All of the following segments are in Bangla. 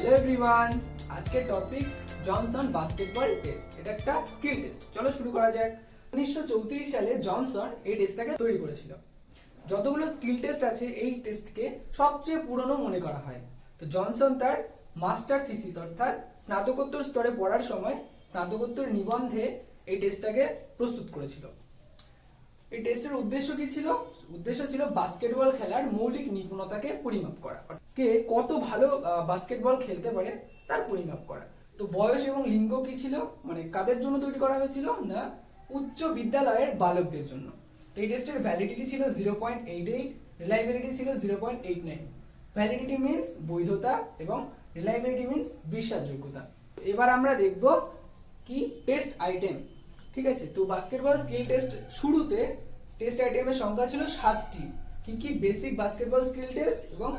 হ্যালো এভরিওয়ান, আজকের টপিক জনসন বাস্কেটবল টেস্ট। এটা একটা স্কিল টেস্ট। চলো শুরু করা যাক। 1934 সালে জনসন এই টেস্টটাকে তৈরি করেছিল। যতগুলো স্কিল টেস্ট আছে এই টেস্টকে সবচেয়ে পুরনো মনে করা হয়। তো জনসন তার মাস্টার থিসিস অর্থাৎ স্নাতকোত্তর স্তরে পড়ার সময় স্নাতকোত্তর নিবন্ধে এই টেস্টটাকে প্রস্তুত করেছিল। এই টেস্টের উদ্দেশ্য কি ছিল? উদ্দেশ্য ছিল বাস্কেটবল খেলার মৌলিক নিপুণতাকে পরিমাপ করা, কে কত ভালো বাস্কেটবল খেলতে পারে তার পরিমাপ করা। তো বয়স এবং লিঙ্গ কি ছিল, মানে কাদের জন্য তৈরি করা হয়েছিল না, উচ্চ বিদ্যালয়ের বালকদের জন্য। তো এই টেস্টের ভ্যালিডিটি ছিল 0.88, রিলায়েবিলিটি ছিল 0.89। ভ্যালিডিটি মিন্স বৈধতা এবং রিলায়েবিলিটি মিন্স বিশ্বাসযোগ্যতা। এবার আমরা দেখব কি টেস্ট আইটেম। ঠিক আছে, তো বাস্কেটবল স্কিল টেস্ট শুরুতে টেস্ট আইটেমের সংখ্যা ছিল 7টি। কি কি? বেসিক বাস্কেটবল স্কিল টেস্ট এবং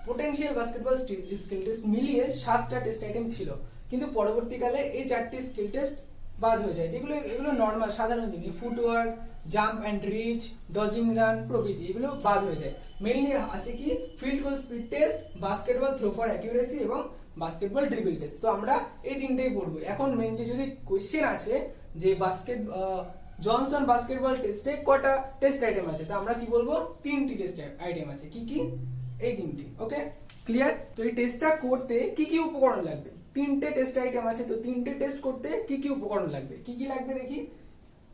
পোটেনশিয়াল বাস্কেটবল স্কিল টেস্ট মিলিয়ে 7টা টেস্ট আইটেম ছিল। কিন্তু পরবর্তীকালে এই 4টি স্কিল টেস্ট বাদ হয়ে যায়, যেগুলো এগুলো নর্মাল সাধারণ জিনিস, footwork, jump and reach, dodging run প্রভৃতি, এগুলো বাদ হয়ে যায়। মেইনলি আসে কি field goal speed test, basketball throw for accuracy এবং বাস্কেটবল ড্রিবল টেস্ট। তো আমরা এই তিনটেই পড়বো। এখন মেইনলি যদি কোশ্চেন আসে যে জনসন বাস্কেটবল টেস্টে কটা টেস্ট আইটেম আছে, তো আমরা কি বলবো? 3টি টেস্ট আইটেম আছে। কি কি? এই 3টি। ওকে, ক্লিয়ার? তো এই টেস্টটা করতে কি কি উপকরণ লাগবে? 3টে টেস্ট আইটেম আছে, তো 3টে টেস্ট করতে কি কি উপকরণ লাগবে? কি কি লাগবে দেখি।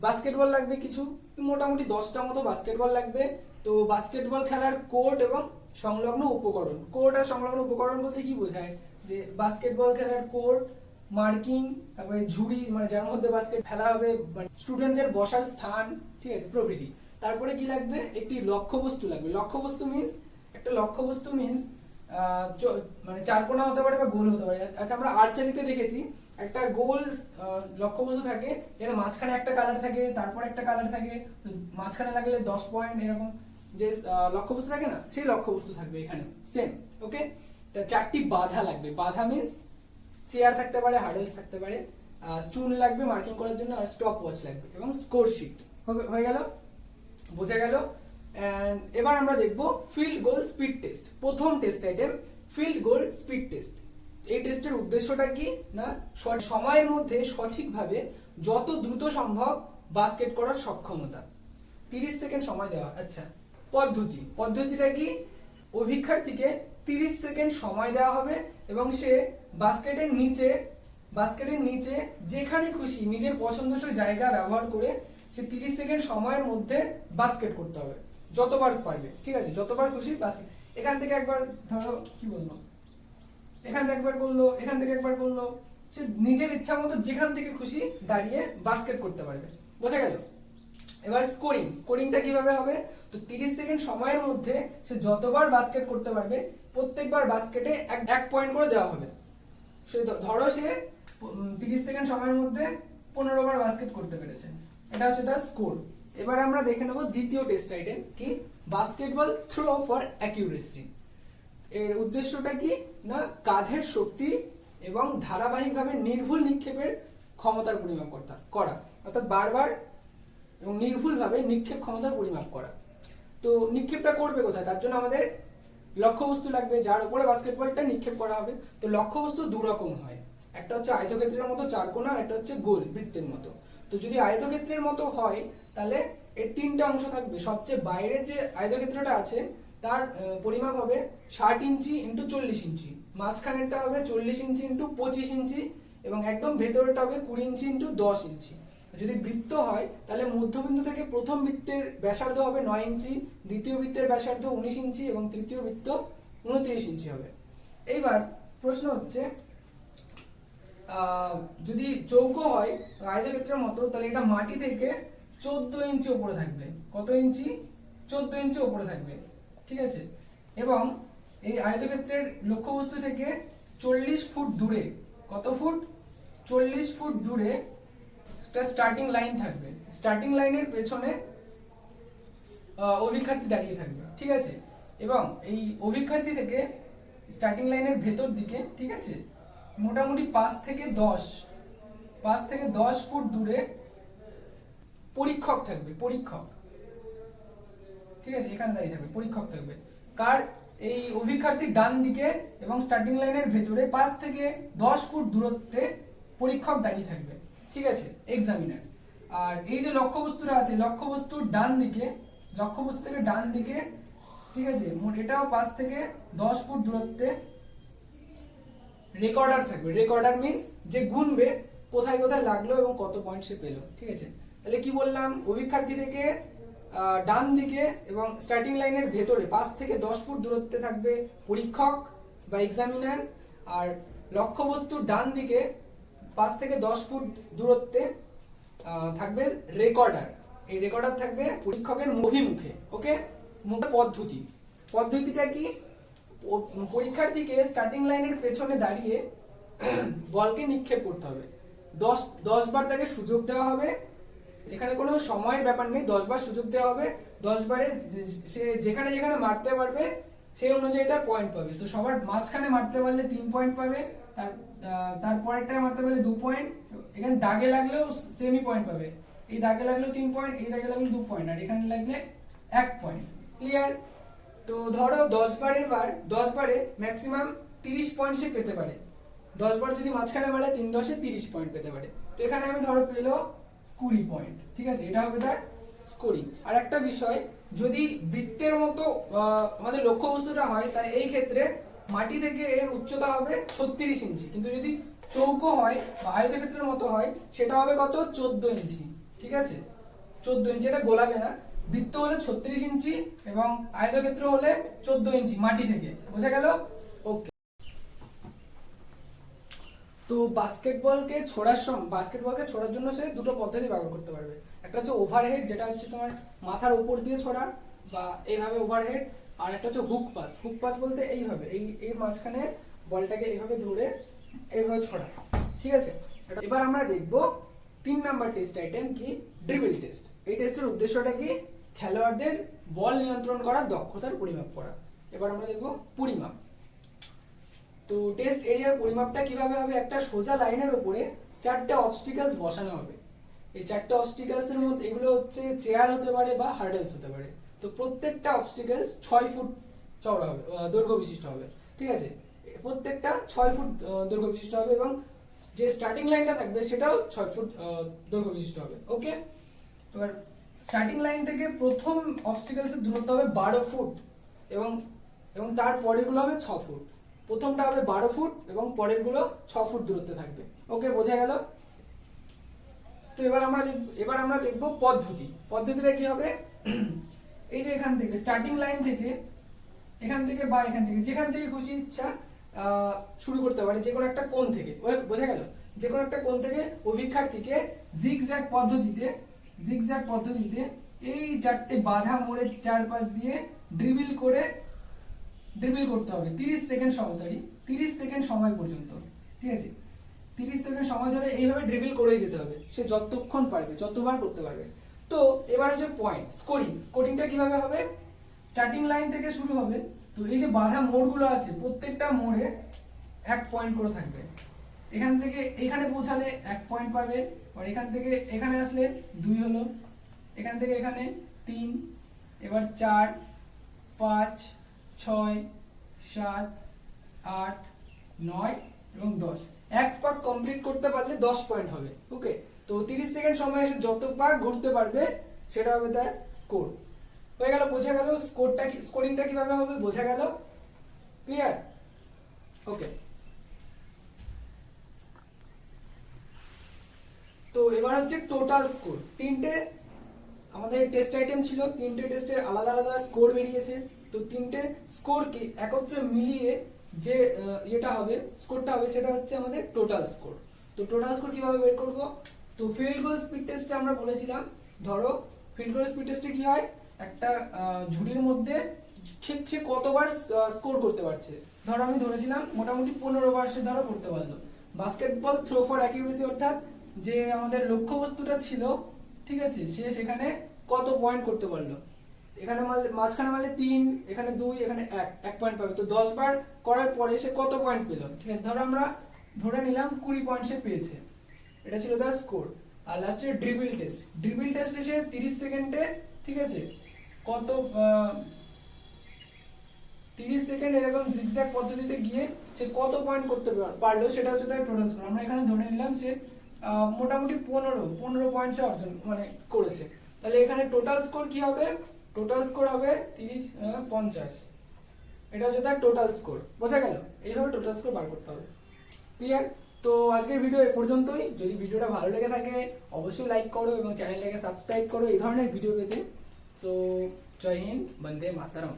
বাস্কেটবল লাগবে কিছু, মোটামুটি 10টা মতো বাস্কেটবল লাগবে। তো বাস্কেটবল খেলার কোর্ট এবং সংলগ্ন উপকরণ। কোর্ট আর সংলগ্ন উপকরণ বলতে কি বোঝায়? যে বাস্কেটবল খেলার কোর্ট, মার্কিং, তারপরে ঝুড়ি, মানে যার মধ্যে বাস্কেট খেলা হবে, মানে স্টুডেন্টদের বসার স্থান, ঠিক আছে, প্রভৃতি। তারপরে কি লাগবে? একটি লক্ষ্যবস্তু লাগবে। লক্ষ্যবস্তু মিন্স মানে চারকোনা হতে পারে বা গোল হতে পারে। আচ্ছা, আমরা আর্চারিতে দেখেছি একটা গোল লক্ষ্যবস্তু থাকে, যেন মাঝখানে একটা কালার থাকে, তারপর একটা কালার থাকে, মাঝখানে লাগলে 10 পয়েন্ট, এরকম যে লক্ষ্যবস্তু থাকে না, সেই লক্ষ্যবস্তু থাকবে এখানে সেম। ওকে, তা 4টি বাধা লাগবে। বাধা মিন্স চেয়ার থাকতে পারে, হার্ডলস থাকতে পারে, চুন লাগবে মার্কিং করার জন্য, আর স্টপ ওয়াচ লাগবে এবং স্কোর শিট। হয়ে গেল? বোঝা গেল? এন্ড এবার আমরা দেখব ফিল্ড গোল স্পিড টেস্ট। প্রথম test item field goal speed test. এই টেস্টের উদ্দেশ্যটা কি না, সময়ের মধ্যে সঠিকভাবে যত দ্রুত সম্ভব বাস্কেট করার সক্ষমতা। 30 সেকেন্ড সময় দেওয়া। আচ্ছা, পদ্ধতিটা কি? অভিক্ষার্থীকে 30 সেকেন্ড সময় দেওয়া হবে এবং সে বাস্কেটের নিচে যেখানে খুশি নিজের পছন্দসই জায়গা ব্যবহার করে সে 30 সেকেন্ড সময়ের মধ্যে বাস্কেট করতে হবে, যতবার পারবে। ঠিক আছে, যতবার খুশি বাস্কেট। এখান থেকে একবার, ধরো কি বলবো, এখান থেকে একবার করলো, এখান থেকে একবার করলো, সে নিজের ইচ্ছা মতো যেখান থেকে খুশি দাঁড়িয়ে বাস্কেট করতে পারবে। বোঝা গেল? এবার স্কোরিংটা কিভাবে হবে? তো 30 সেকেন্ড সময়ের মধ্যে সে যতবার বাস্কেট করতে পারবে প্রত্যেকবার বাস্কেটে 1 পয়েন্ট করে দেওয়া হবে। সে ধরো সে 30 সেকেন্ড সময়ের মধ্যে 15 বার বাস্কেট করতে পেরেছে, এটা হচ্ছে তার স্কোর। এবার আমরা দেখে নেব দ্বিতীয় টেস্ট আইটেম কি, বাস্কেটবল থ্রো ফর অ্যাকিউরেসি। এর উদ্দেশ্যটা কি না, কাঁধের শক্তি এবং ধারাবাহিকভাবে নির্ভুল নিক্ষেপের ক্ষমতার পরিমাপ করা, অর্থাৎ বারবার এবং নির্ভুলভাবে নিক্ষেপ ক্ষমতার পরিমাপ করা। তো নিক্ষেপটা করবে কোথায়? তার জন্য আমাদের লক্ষ্যবস্তু লাগবে, যার উপরে বাস্কেটবলটা নিক্ষেপ করা হবে। তো লক্ষ্যবস্তু দুরকম হয়, একটা হচ্ছে আয়তক্ষেত্রের মতো চারকোনা, আর একটা হচ্ছে গোল বৃত্তের মতো। তো যদি আয়তক্ষেত্রের মতো হয় তাহলে এর 3টে অংশ থাকবে। সবচেয়ে বাইরের যে আয়তক্ষেত্রটা আছে তার পরিমাপ হবে 60 ইঞ্চি ইন্টু 40 ইঞ্চি, মাঝখানেরটা হবে 40 ইঞ্চি ইন্টু 25 ইঞ্চি এবং একদম ভেতরেরটা হবে 20 ইঞ্চি ইন্টু 10 ইঞ্চি। যদি বৃত্ত হয় তাহলে মধ্যবিন্দু থেকে প্রথম বৃত্তের ব্যাসার্ধ হবে 9 ইঞ্চি, দ্বিতীয় বৃত্তের ব্যাসার্ধ 19 ইঞ্চি এবং তৃতীয় বৃত্ত 29 ইঞ্চি হবে। এইবার প্রশ্ন হচ্ছে, যদি চৌকো হয় আয়তক্ষেত্রের মতো, তাহলে এটা মাটি থেকে 14 ইঞ্চি উপরে থাকবে। কত ইঞ্চি? 14 ইঞ্চি উপরে থাকবে। ঠিক আছে, এবং এই আয়তক্ষেত্রের লক্ষ্যবস্তু থেকে 40 ফুট দূরে, কত ফুট? 40 ফুট দূরে একটা স্টার্টিং লাইন থাকবে। স্টার্টিং লাইনের পেছনে অভিক্ষার্থী দাঁড়িয়ে থাকবে। ঠিক আছে, এবং এই অভিক্ষার্থী থেকে স্টার্টিং লাইনের ভেতর দিকে, ঠিক আছে, মোটামুটি 5 থেকে 10 ফুট দূরে পরীক্ষক থাকবে। ঠিক আছে, এখানে দাঁড়িয়ে থাকবে, পরীক্ষক থাকবে। কার? এই অভিক্ষার্থীর ডান দিকে এবং স্টার্টিং লাইনের ভেতরে 5 থেকে 10 ফুট দূরত্বে পরীক্ষক দাঁড়িয়ে থাকবে, ঠিক আছে, এক্সামিনার। আর এই যে লক্ষ্যবস্তুটা আছে, লক্ষ্যবস্তুর ডান দিকে, লক্ষ্যবস্তু থেকে ডান দিকে, ঠিক আছে, এটাও 5 থেকে 10 ফুট দূরত্বে রেকর্ডার থাকবে। রেকর্ডার মিন্স যে গুনবে কোথায় কোথায় লাগলো এবং কত পয়েন্ট সে পেলো, ঠিক আছে। তাহলে কি বললাম, অভিক্ষার্থী থেকে ডান দিকে এবং স্টার্টিং লাইনের ভেতরে 5 থেকে 10 ফুট দূরত্বে থাকবে পরীক্ষক বা এক্সামিনার। আর লক্ষ্যবস্তুর ডান দিকে 5 থেকে 10 ফুট দূরত্বে থাকবে রেকর্ডার। এই রেকর্ডার থাকবে পরীক্ষকের অভিমুখে। ওকে, পদ্ধতিটা কি, পরীক্ষার্থীকে স্টার্টিং লাইনের পেছনে দাঁড়িয়ে বলকে নিক্ষেপ করতে হবে। 10 বার তাকে সুযোগ দেওয়া হবে, এখানে কোনো সময়ের ব্যাপার নেই, 10 বার সুযোগ দেওয়া হবে। 10 বারে সে যেখানে যেখানে মারতে পারবে সেই অনুযায়ী তার পয়েন্ট পাবে। তো সবার মাঝখানে মারতে পারলে 3 পয়েন্ট পাবে, তার পরেরটায় মারতে পারলে 2 পয়েন্ট, এখানে দাগে লাগলেও সেমই পয়েন্ট পাবে। এই দাগে লাগলেও 3 পয়েন্ট, এই দাগে লাগলেও 2 পয়েন্ট, আর এখানে লাগলে 1 পয়েন্ট। ক্লিয়ার? তো ধরো 10 বারে ম্যাক্সিমাম 30 পয়েন্ট সে পেতে পারে। 10 বার যদি মাঝখানে মারে 3 10 30 পয়েন্ট পেতে পারে। তো এখানে আমি ধরো পেলো 20 পয়েন্ট, ঠিক আছে, এটা হবে তার স্কোরিং। আর একটা বিষয়, যদি বৃত্তের মতো আমাদের লক্ষ্যবস্তুটা হয়, তাই এই ক্ষেত্রে মাটি থেকে এর উচ্চতা হবে 36 ইঞ্চি। কিন্তু যদি চৌকো হয় বা আয়তক্ষেত্রের মতো হয়, সেটা হবে কত, 14 ইঞ্চি, ঠিক আছে, 14 ইঞ্চি। এটা গোলাবে না, বৃত্ত হলে 36 ইঞ্চি এবং আয়তক্ষেত্র হলে 14 ইঞ্চি মাটি থেকে। বোঝা গেল? ওকে। তো বাস্কেটবলকে ছোড়ার জন্য সে দুটো পদ্ধতি ব্যবহার করতে পারবে। একটা হচ্ছে ওভারহেড, যেটা হচ্ছে তোমার মাথার উপর দিয়ে ছোড়া বা এইভাবে ওভারহেড। আর একটা হচ্ছে হুক পাস বলতে এইভাবে এই মাঝখানে বলটাকে এইভাবে ধরে এইভাবে ছোড়া, ঠিক আছে। এবার আমরা দেখব 3 নাম্বার টেস্ট আইটেম কি, ড্রিবল টেস্ট। এই টেস্টের উদ্দেশ্যটা কি, খেলোয়াড়দের বল নিয়ন্ত্রণ করার দক্ষতার পরিমাপ করা। এবার আমরা দেখব পরিমাপ। তো টেস্ট এরিয়ার পরিমাপটা কিভাবে হবে, একটা সোজা লাইনের উপরে 4টে অবস্টিকেলস বসানো হবে। এই 4টে অবস্টিকেলস এর মধ্যে এগুলো হচ্ছে চেয়ার হতে পারে বা হার্ডেলস হতে পারে। তো প্রত্যেকটা অবস্টিকেলস 6 ফুট চওড়া হবে, দৈর্ঘ্য বিশিষ্ট হবে, ঠিক আছে। প্রত্যেকটা 6 ফুট দৈর্ঘ্য বিশিষ্ট হবে এবং যে স্টার্টিং লাইনটা থাকবে সেটাও 6 ফুট দৈর্ঘ্য বিশিষ্ট হবে। ওকে, এবার স্টার্টিং লাইন থেকে প্রথম অবস্টিকেলস এর দূরত্ব হবে 12 ফুট এবং তার পরেরগুলো হবে 6 ফুট। প্রথমটা হবে 12 ফুট এবং পরেরগুলো 6 ফুট দূরত্বে থাকবে। ওকে, বোঝা গেল? তো এবার আমরা দেখব পদ্ধতিটা কি হবে। এই যে এখান থেকে স্টার্টিং লাইন থেকে এখান থেকে বা এখান থেকে যেখান থেকে খুশি ইচ্ছা শুরু করতে পারে, যে কোনো একটা কোণ থেকে। বোঝা গেল? যে কোনো একটা কোণ থেকে অভিক্ষার্থীকে জিগজ্যাগ পদ্ধতিতে এই 4টে বাধা মোড়ের চারপাশ দিয়ে ড্রিবল করতে হবে 30 সেকেন্ড সময়, 30 সেকেন্ড সময় পর্যন্ত, ঠিক আছে। 30 সেকেন্ড সময় ধরে এইভাবে ড্রিবল করেই যেতে হবে, সে যতক্ষণ পারবে, যতবার করতে পারবে। তো এবার হচ্ছে পয়েন্ট, স্কোরিংটা কিভাবে হবে, স্টার্টিং লাইন থেকে শুরু হবে। তো এই যে বাধা মোড়গুলো আছে, প্রত্যেকটা মোড়ে 1 পয়েন্ট করে থাকবে। এখান থেকে এখানে পৌঁছালে 1 পয়েন্ট পাবে, আর এখান থেকে এখানে আসলে 2 হলো, এখান থেকে এখানে 3, এবার 4, 5, 6, 7, 8, 9 এবং 10। 1 পাক কমপ্লিট করতে পারলে 10 পয়েন্ট হবে। ওকে, তো 30 সেকেন্ড সময় এসে যত পাক ঘুরতে পারবে সেটা হবে তার স্কোর। হয়ে গেল? বোঝা গেল স্কোরিংটা কিভাবে হবে? বোঝা গেল? ক্লিয়ার? ওকে, তো এবার হচ্ছে টোটাল স্কোর। 3টে আমাদের টেস্ট আইটেম ছিল, 3টে টেস্টের আলাদা আলাদা স্কোর বেরিয়েছে। তো 3টে স্কোরকে একত্রে মিলিয়ে যে স্কোরটা হবে সেটা হচ্ছে আমাদের টোটাল স্কোর। তো টোটাল স্কোর কিভাবে বের করব? তো ফিল্ড গোল স্পিড টেস্টে আমরা বলেছিলাম, ধরো ফিল্ড গোল স্পিড টেস্টে কি হয়, একটা ঝুড়ির মধ্যে ঠিক সে কতবার স্কোর করতে পারছে। ধরো আমি ধরেছিলাম মোটামুটি 15 বার সে ধরো করতে পারলো। বাস্কেটবল থ্রো ফর অ্যাকিউরেসি, অর্থাৎ যে আমাদের লক্ষ্যবস্তুটা ছিল, ঠিক আছে, সে সেখানে কত পয়েন্ট করতে পারলো। এখানে মাঝখানে মারলে 3, এখানে 2, এখানে 1 পয়েন্ট পাবে। তো 10 বার করার পরে সে কত পয়েন্ট পেল, ঠিক আছে। ধরো আমরা ধরে নিলাম 20 পয়েন্ট সে পেয়েছে, এটা ছিল তার স্কোর। আর লাস্টে ড্রিবল টেস্টে সে 30 সেকেন্ডে, ঠিক আছে, কত 30 সেকেন্ড এরকম জিগজ্যাগ পদ্ধতিতে গিয়ে সে কত পয়েন্ট করতে পারলো সেটা হচ্ছে তার টোটাল স্কোর। আমরা এখানে ধরে নিলাম সে মোটামুটি 15 পয়েন্ট সে অর্জন মানে করেছে। তাহলে এখানে টোটাল স্কোর কি হবে? টোটাল স্কোর হবে 30 50। এটা হচ্ছে তার টোটাল স্কোর। বোঝা গেল? এইভাবে টোটাল স্কোর বার করতে হবে। ক্লিয়ার? তো আজকের ভিডিও এ পর্যন্তই। যদি ভিডিওটা ভালো লেগে থাকে অবশ্যই লাইক করো এবং চ্যানেলটাকে সাবস্ক্রাইব করো এই ধরনের ভিডিও পেতে। সো জয় হিন্দ, বন্দে মাতরম।